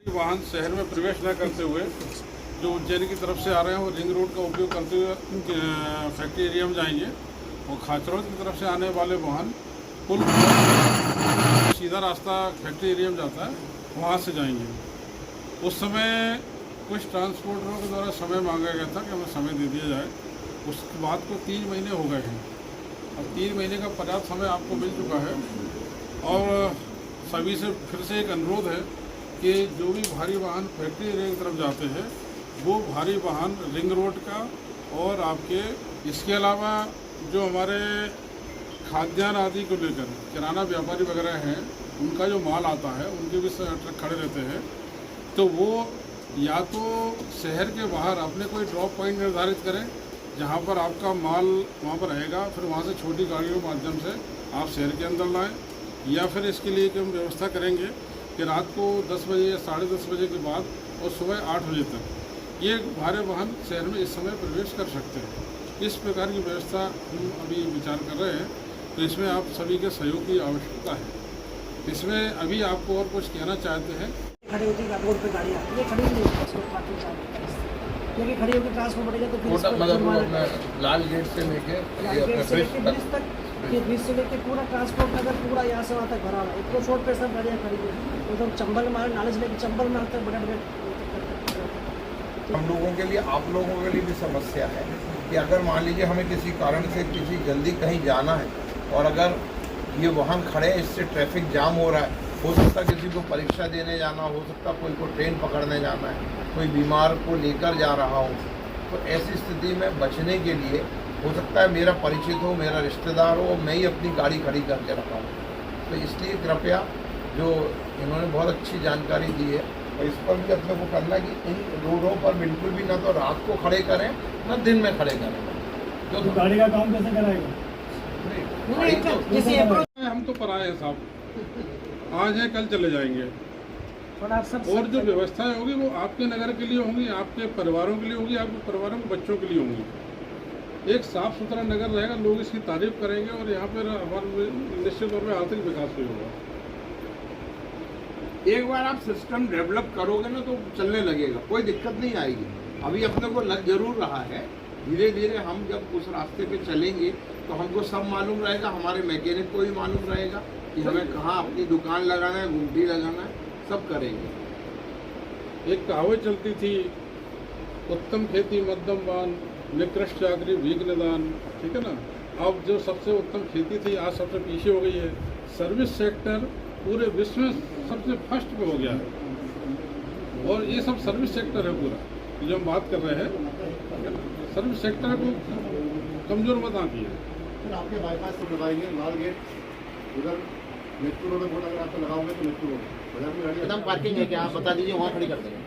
वाहन शहर में प्रवेश न करते हुए जो उज्जैन की तरफ से आ रहे हैं वो रिंग रोड का उपयोग करते हुए फैक्ट्री एरिया में जाएंगे और खाचरौद की तरफ से आने वाले वाहन पुल सीधा रास्ता फैक्ट्री एरिया में जाता है वहाँ से जाएंगे। उस समय कुछ ट्रांसपोर्टरों के द्वारा समय मांगा गया था कि हमें समय दे दिया जाए। उसके बाद को 3 महीने हो गए हैं। अब 3 महीने का पर्याप्त समय आपको मिल चुका है और सभी से फिर से एक अनुरोध है कि जो भी भारी वाहन फैक्ट्री एरिया की तरफ जाते हैं वो भारी वाहन रिंग रोड का और आपके इसके अलावा जो हमारे खाद्यान्न आदि को लेकर किराना व्यापारी वगैरह हैं उनका जो माल आता है उनके भी ट्रक खड़े रहते हैं, तो वो या तो शहर के बाहर अपने कोई ड्रॉप पॉइंट निर्धारित करें जहाँ पर आपका माल वहाँ पर रहेगा, फिर वहाँ से छोटी गाड़ियों के माध्यम से आप शहर के अंदर लाएं, या फिर इसके लिए कि हम व्यवस्था करेंगे कि रात को 10 बजे या 10:30 बजे के बाद और सुबह 8 बजे तक ये भारे वाहन शहर में इस समय प्रवेश कर सकते हैं। इस प्रकार की व्यवस्था हम अभी विचार कर रहे हैं, तो इसमें आप सभी के सहयोग की आवश्यकता है। इसमें अभी आपको और कुछ कहना चाहते हैं? खड़ी होती है रोड पे गाड़ी आती है, खड़ी नहीं होती लेकिन खड़ी होकर ट्रांसपोर्ट बढ़ेगा तो फिर मतलब लाल गेट से लेके ब्रिज तक, ब्रिज से लेके पूरा ट्रांसपोर्ट नगर पूरा यहाँ से वहाँ तक भरा हुआ है। एक तो छोट पे सब गाड़ियाँ खड़ी है एकदम चंबल मार्ग नाले से लेके चंबल मार्ग तक बड़े हम लोगों के लिए, आप लोगों के लिए भी समस्या है कि अगर मान लीजिए हमें किसी कारण से किसी जल्दी कहीं जाना है और अगर ये वाहन खड़े हैं, इससे ट्रैफिक जाम हो रहा है, हो सकता है किसी को परीक्षा देने जाना, हो सकता है कोई को ट्रेन पकड़ने जाना है, कोई बीमार को लेकर जा रहा हो, तो ऐसी स्थिति में बचने के लिए हो सकता है मेरा परिचित हो, मेरा रिश्तेदार हो, मैं ही अपनी गाड़ी खड़ी करके रखा हूँ। तो इसलिए कृपया जो इन्होंने बहुत अच्छी जानकारी दी है और इस पर भी अपने को करना कि इन रोडों पर बिल्कुल भी ना तो रात को खड़े करें ना दिन में खड़े करें। तो गाड़ी का काम कैसे कराएगा? हम तो पराए हैं साहब, आज है कल चले जाएंगे और जो व्यवस्थाएं होगी वो आपके नगर के लिए होंगी, आपके परिवारों के लिए होगी, आपके परिवारों के बच्चों के लिए होंगी। एक साफ सुथरा नगर रहेगा, लोग इसकी तारीफ करेंगे और यहाँ पर हमारा निश्चित तौर पर आर्थिक विकास भी होगा। एक बार आप सिस्टम डेवलप करोगे ना तो चलने लगेगा, कोई दिक्कत नहीं आएगी। अभी अपने को लग जरूर रहा है, धीरे धीरे हम जब उस रास्ते पे चलेंगे तो हमको सब मालूम रहेगा, हमारे मैकेनिक को भी मालूम रहेगा कि हमें कहाँ अपनी दुकान लगाना है, गुमटी लगाना है, सब करेंगे। एक कहावत चलती थी, उत्तम खेती मध्यम वान, निकृष्ट चाकरी भीख निदान, ठीक है ना। अब जो सबसे उत्तम खेती थी आज सबसे पीछे हो गई है। सर्विस सेक्टर पूरे विश्व में सबसे फर्स्ट पे हो गया है और ये सब सर्विस सेक्टर है पूरा जो हम बात कर रहे हैं। सर्विस सेक्टर को कमजोर मत आती है। फिर आपके बाईपास से लगाएंगे लाल गेट, उधर मेट्रो रोड बोर्ड अगर आप लगाओगे तो मेट्रो रोड एकदम पार्किंग है क्या? आप बता दीजिए, वहाँ खड़ी कर देंगे।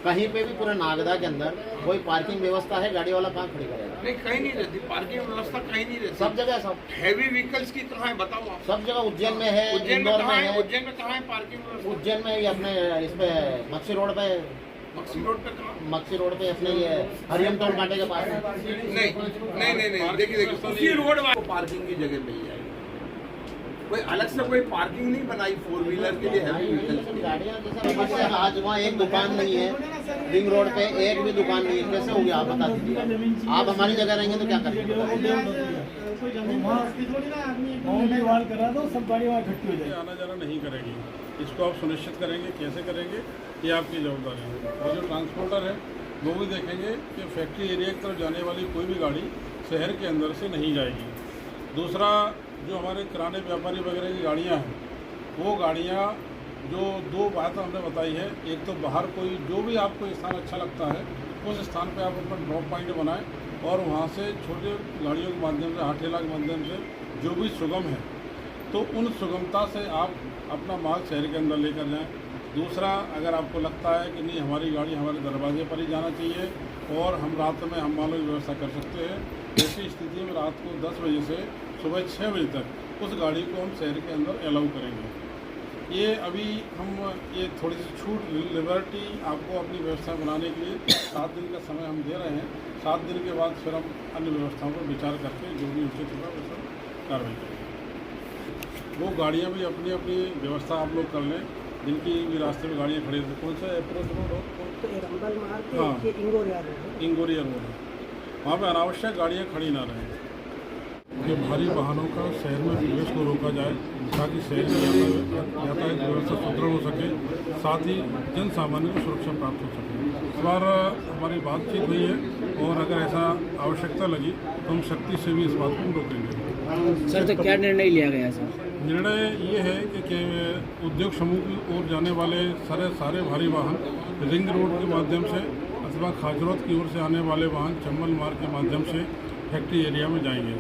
कहीं पे भी पूरा नागदा के अंदर कोई पार्किंग व्यवस्था है? गाड़ी वाला कहाँ खड़ी करेगा? नहीं, कहीं नहीं रहती पार्किंग व्यवस्था, कहीं नहीं रहती। सब जगह, सब हैवी व्हीकल्स की कहाँ है बताओ आप? सब जगह उज्जैन में है, इंदौर में है। उज्जैन में कहाँ है पार्किंग व्यवस्था? उज्जैन में अपने इसमें मक्सी रोड पे, मक्सी रोड पे कहाँ? मक्सी रोड पे अपने ये हरियम टोल कांटे के पास है। नहीं, देखिए उसी रोड में पार्किंग की जगह मिल जाएगी। कोई अलग से कोई पार्किंग नहीं बनाई 4 व्हीलर के लिए, हैवी व्हीकल गाड़ियाँ जैसे आज वहाँ एक दुकान नहीं है, रिंग रोड पे एक भी दुकान नहीं है, कैसे होगी आप बता दीजिए। आप हमारी जगह रहेंगे तो क्या करेंगे? सब गाड़ी वहाँ इकट्ठी हो जाएगी, आना जाना नहीं करेगी। इसको आप सुनिश्चित करेंगे, कैसे करेंगे ये आपकी जवाबदारी है। और जो ट्रांसपोर्टर है वो भी देखेंगे कि फैक्ट्री एरिया की तरफ जाने वाली कोई भी गाड़ी शहर के अंदर से नहीं जाएगी। दूसरा, जो हमारे किराने व्यापारी वगैरह की गाड़ियाँ हैं वो गाड़ियाँ जो 2 बात हमने बताई है, एक तो बाहर कोई जो भी आपको स्थान अच्छा लगता है उस स्थान पे आप अपना ड्रॉप पॉइंट बनाएं और वहाँ से छोटे गाड़ियों के माध्यम से, हाथेला के माध्यम से जो भी सुगम है तो उन सुगमता से आप अपना माल शहर के अंदर लेकर जाएं। दूसरा, अगर आपको लगता है कि नहीं हमारी गाड़ी हमारे दरवाजे पर ही जाना चाहिए और हम रात में हम मालों की व्यवस्था कर सकते हैं, ऐसी स्थिति में रात को 10 बजे से सुबह 6 बजे तक उस गाड़ी को हम शहर के अंदर अलाउ करेंगे। ये अभी हम ये थोड़ी सी छूट, लिबर्टी आपको अपनी व्यवस्था बनाने के लिए 7 दिन का समय हम दे रहे हैं। 7 दिन के बाद फिर हम अन्य व्यवस्थाओं पर विचार करके जो भी उचित होगा वो सब कार्रवाई करेंगे। वो गाड़ियाँ भी अपनी अपनी व्यवस्था आप लोग कर लें जिनकी भी रास्ते में गाड़ियाँ खड़ी थी। कौन सा अप्रोच रोड हो? तो रंबल मार्ग हाँ। के इंगोरिया रोड है। इंगोरिया रोड है, वहाँ पे अनावश्यक गाड़ियाँ खड़ी ना रहें। कि भारी वाहनों का शहर में प्रवेश को रोका जाए ताकि शहर की यातायात व्यवस्था सुदृढ़ हो सके, साथ ही जन सामान्य को सुरक्षा प्राप्त हो सके। इस बार हमारी बातचीत हुई है और अगर ऐसा आवश्यकता लगी तो हम सख्ती से भी इस बात को रोकेंगे। सर, तो क्या निर्णय लिया गया सर? निर्णय ये है कि उद्योग समूह की ओर जाने वाले सारे भारी वाहन रिंग रोड के माध्यम से अथवा खाचरोद की ओर से आने वाले वाहन चंबल मार्ग के माध्यम से फैक्ट्री एरिया में जाएंगे।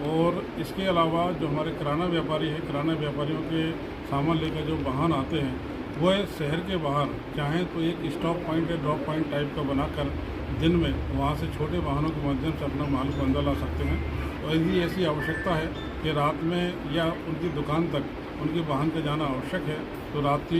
और इसके अलावा जो हमारे किराना व्यापारी हैं, किराना व्यापारियों के सामान लेकर जो वाहन आते हैं वह शहर के बाहर चाहें तो एक स्टॉप पॉइंट या ड्रॉप पॉइंट टाइप का बनाकर दिन में वहाँ से छोटे वाहनों के माध्यम से अपना माल को अंदर ला सकते हैं। और यदि ऐसी आवश्यकता है कि रात में या उनकी दुकान तक उनके वाहन का जाना आवश्यक है तो रात्रि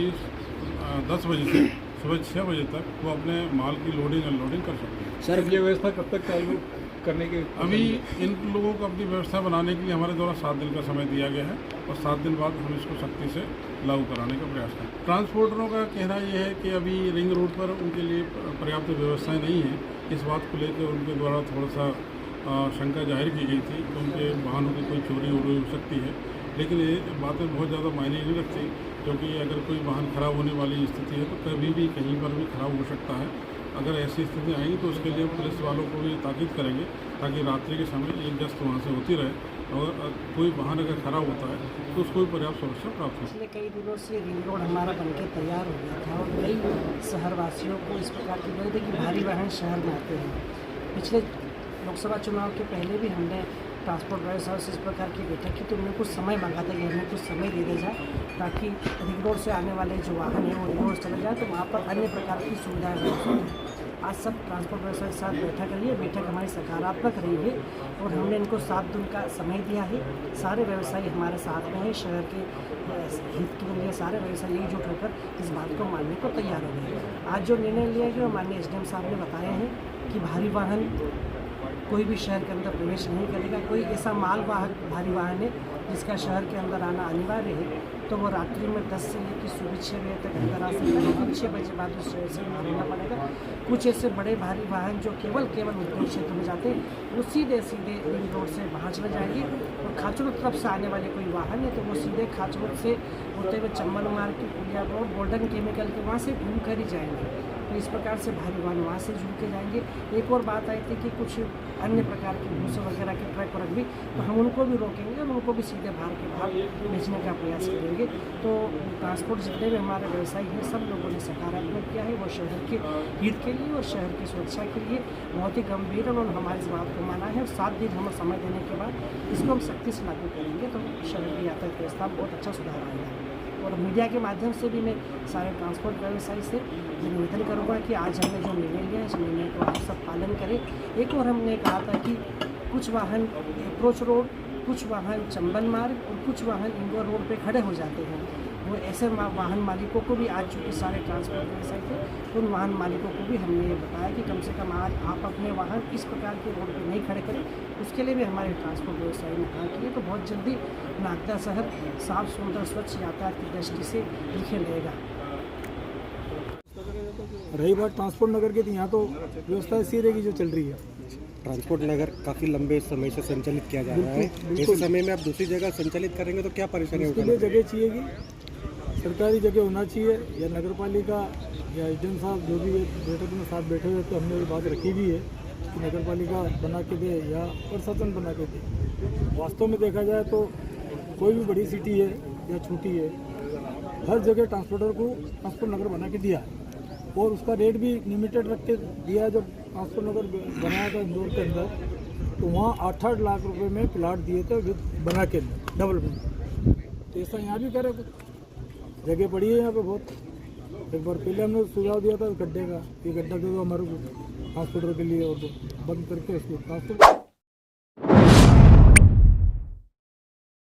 10 बजे से सुबह 6 बजे तक वो अपने माल की लोडिंग अनलोडिंग कर सकते हैं। सर, ये व्यवस्था कब तक चालू करने के? अभी इन लोगों को अपनी व्यवस्था बनाने के लिए हमारे द्वारा 7 दिन का समय दिया गया है और 7 दिन बाद हम इसको सख्ती से लागू कराने का प्रयास करें। ट्रांसपोर्टरों का कहना यह है कि अभी रिंग रोड पर उनके लिए पर्याप्त व्यवस्थाएं नहीं है। इस बात को लेकर उनके द्वारा थोड़ा सा शंका जाहिर की गई थी कि उनके वाहनों की कोई चोरी वोरी हो सकती है, लेकिन ये बातें बहुत ज़्यादा मायने नहीं रखती, क्योंकि अगर कोई वाहन खराब होने वाली स्थिति है तो कभी भी कहीं पर भी खराब हो सकता है। अगर ऐसी स्थिति आएगी तो उसके लिए पुलिस वालों को भी ताकीद करेंगे ताकि रात्रि के समय एक गश्त वहाँ से होती रहे और कोई वाहन अगर खराब होता है तो उसको भी पर्याप्त सुरक्षा प्राप्त हो। पिछले कई दिनों से रिंग रोड हमारा बनकर तैयार हो गया था और कई शहरवासियों को इस प्रकार की लगी थी कि भारी वाहन शहर में आते हैं। पिछले लोकसभा चुनाव के पहले भी हमने ट्रांसपोर्ट व्यवस्था से इस प्रकार की बैठक की तो उन्होंने कुछ समय मांगा था कि हमें कुछ समय दे दिया जाए ताकि रिंग रोड से आने वाले जो वाहन हैं वो रिंग रोड चले जाए तो वहाँ पर अन्य प्रकार की सुविधाएँ हो। आज सब ट्रांसपोर्ट व्यवस्था के साथ बैठक रही है, बैठक हमारी सकारात्मक रही है और हमने इनको 7 दिन का समय दिया है। सारे व्यवसायी हमारे साथ में हैं, शहर के हित के लिए सारे व्यवसायी एकजुट होकर इस बात को मानने को तैयार हो गए। आज जो निर्णय लिया गया माननीय SDM साहब ने बताया है कि भारी वाहन कोई भी शहर के अंदर प्रवेश नहीं करेगा। कोई ऐसा मालवाहक भारी वाहन है जिसका शहर के अंदर आना अनिवार्य है तो वो रात्रि में 10 से लेकर सुबह 6 बजे तक अंदर आ सकता है, लेकिन 6 बजे बाद उस शहर से बाहर होना पड़ेगा। कुछ ऐसे बड़े भारी वाहन जो केवल उद्योग क्षेत्र में जाते हैं वो सीधे रिंग रोड से बाहर चले जाएंगे और खाचरोद तरफ से आने वाले कोई वाहन है तो वो सीधे खाचरोद से होते हुए चंबल मार्ग की पुलिया रोड गोल्डन केमिकल के वहाँ से घूम कर ही जाएंगे। तो इस प्रकार से भारी वाहन वहाँ से जुड़ के जाएंगे। एक और बात आई थी कि कुछ अन्य प्रकार के भूसे वगैरह के ट्रक और भी तो हम उनको भी रोकेंगे और उनको भी सीधे बाहर बेचने का प्रयास करेंगे। तो ट्रांसपोर्ट जितने भी हमारे व्यवसायी हैं सब लोगों ने सकारात्मक किया है, वो शहर के हित के लिए और शहर की सुरक्षा के लिए बहुत ही गंभीर उन्होंने हमारी इस बात को माना है और 7 दिन हमें समय देने के बाद इसको हम सख्ती से लागू करेंगे तो शहर की यातायात व्यवस्था में बहुत अच्छा सुधार आएगा। और मीडिया के माध्यम से भी मैं सारे ट्रांसपोर्ट व्यवसायी से निवेदन करूँगा कि आज हमने जो निर्णय लिया इस निर्णय को आप सब पालन करें। एक और हमने कहा था कि कुछ वाहन अप्रोच रोड, कुछ वाहन चंबल मार्ग और कुछ वाहन इंदौर रोड पे खड़े हो जाते हैं। वो ऐसे वाहन मालिकों को भी आज चूँकि सारे ट्रांसपोर्ट व्यवसायी थे उन वाहन मालिकों को भी हमने ये बताया कि कम से कम आज आप अपने वाहन इस प्रकार के रोड पे नहीं खड़े करें। उसके लिए भी हमारे ट्रांसपोर्ट व्यवसायी ने कहा कि तो बहुत जल्दी नागदा शहर साफ सुंदर स्वच्छ यातायात की दृष्टि से निखर रहेगा। रही बात ट्रांसपोर्ट नगर की, तो यहाँ तो व्यवस्था ऐसी रहेगी जो चल रही है। ट्रांसपोर्ट नगर काफ़ी लंबे समय से संचालित किया जा रहा है। बिल्कुल। इस समय में आप दूसरी जगह संचालित करेंगे तो क्या परेशानी उसके होगी? लिए जगह चाहिएगी, सरकारी जगह होना चाहिए या नगर पालिका या SDM साहब जो भी बैठक में साथ बैठे हुए तो हमने ये बात रखी भी है कि नगर पालिका बना के दे या प्रशासन बना के दे। वास्तव में देखा जाए तो कोई भी बड़ी सिटी है या छोटी है हर जगह ट्रांसपोर्टर को ट्रांसपोर्ट नगर बना के दिया है और उसका रेट भी लिमिटेड रख के दिया। जब ट्रांसपोर्ट नगर बनाया था इंदौर के अंदर तो वहाँ 8-8 लाख रुपए में प्लाट दिए थे विद बना के डेवलपमेंट। तो ऐसा यहाँ भी करे, जगह पड़ी है यहाँ पे बहुत। एक बार पहले हमने सुझाव दिया था गड्ढे का, ये गड्ढा दे दो हमारे को ट्रांसपोर्टर के लिए और बंद करके उसको ट्रांसपोर्ट